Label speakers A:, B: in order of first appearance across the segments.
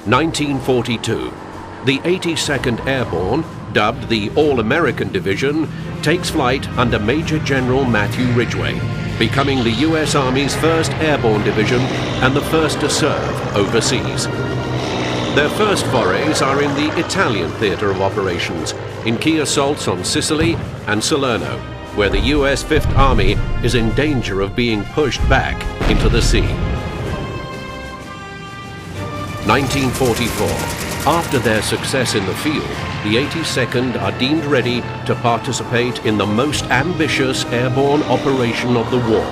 A: 1942. The 82nd Airborne, dubbed the All-American Division, takes flight under Major General Matthew Ridgway, becoming the U.S. Army's first airborne division and the first to serve overseas. Their first forays are in the Italian theater of operations, in key assaults on Sicily and Salerno, where the U.S. Fifth Army is in danger of being pushed back into the sea. 1944. After their success in the field, the 82nd are deemed ready to participate in the most ambitious airborne operation of the war.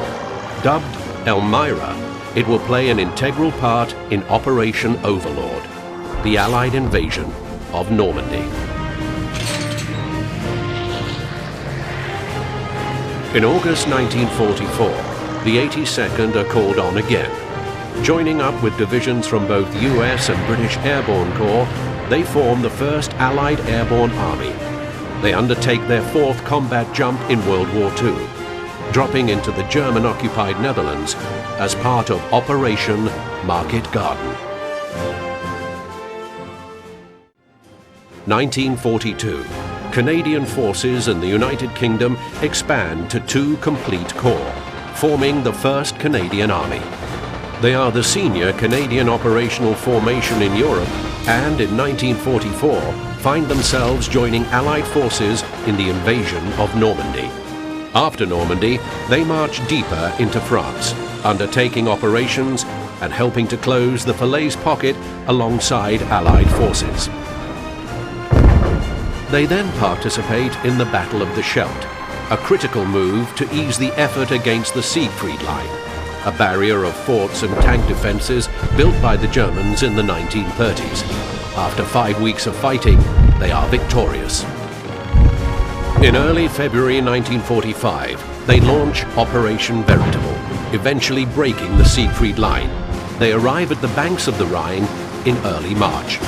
A: Dubbed Elmira, it will play an integral part in Operation Overlord, the Allied invasion of Normandy. In August 1944, the 82nd are called on again. Joining up with divisions from both US and British Airborne Corps, they form the first Allied Airborne Army. They undertake their fourth combat jump in World War II, dropping into the German-occupied Netherlands as part of Operation Market Garden. 1942. Canadian forces in the United Kingdom expand to 2 complete corps, forming the 1st Canadian Army. They are the senior Canadian operational formation in Europe and in 1944 find themselves joining Allied forces in the invasion of Normandy. After Normandy, they march deeper into France, undertaking operations and helping to close the Falaise Pocket alongside Allied forces. They then participate in the Battle of the Scheldt, a critical move to ease the effort against the Siegfried Line, a barrier of forts and tank defenses built by the Germans in the 1930s. After 5 weeks of fighting, they are victorious. In early February 1945, they launch Operation Veritable, eventually breaking the Siegfried Line. They arrive at the banks of the Rhine in early March.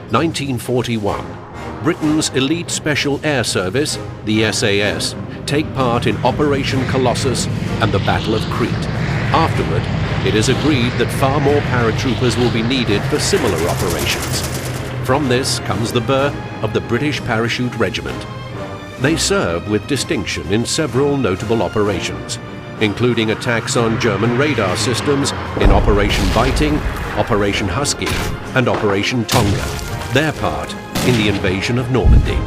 A: (1941). Britain's elite Special Air Service, the SAS, take part in Operation Colossus and the Battle of Crete. Afterward, it is agreed that far more paratroopers will be needed for similar operations. From this comes the birth of the British Parachute Regiment. They serve with distinction in several notable operations, including attacks on German radar systems in Operation Viking, Operation Husky, and Operation Tonga, their part in the invasion of Normandy.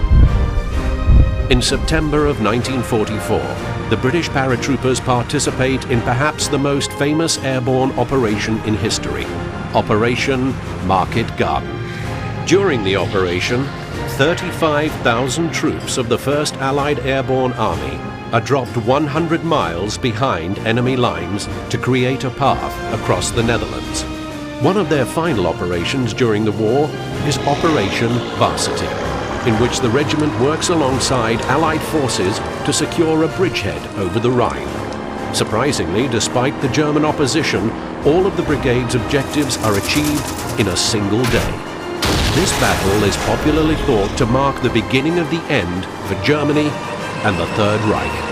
A: In September of 1944, the British paratroopers participate in perhaps the most famous airborne operation in history, Operation Market Garden. During the operation, 35,000 troops of the 1st Allied Airborne Army are dropped 100 miles behind enemy lines to create a path across the Netherlands. One of their final operations during the war is Operation Varsity, in which the regiment works alongside Allied forces to secure a bridgehead over the Rhine. Surprisingly, despite the German opposition, all of the brigade's objectives are achieved in a single day. This battle is popularly thought to mark the beginning of the end for Germany and the Third Reich.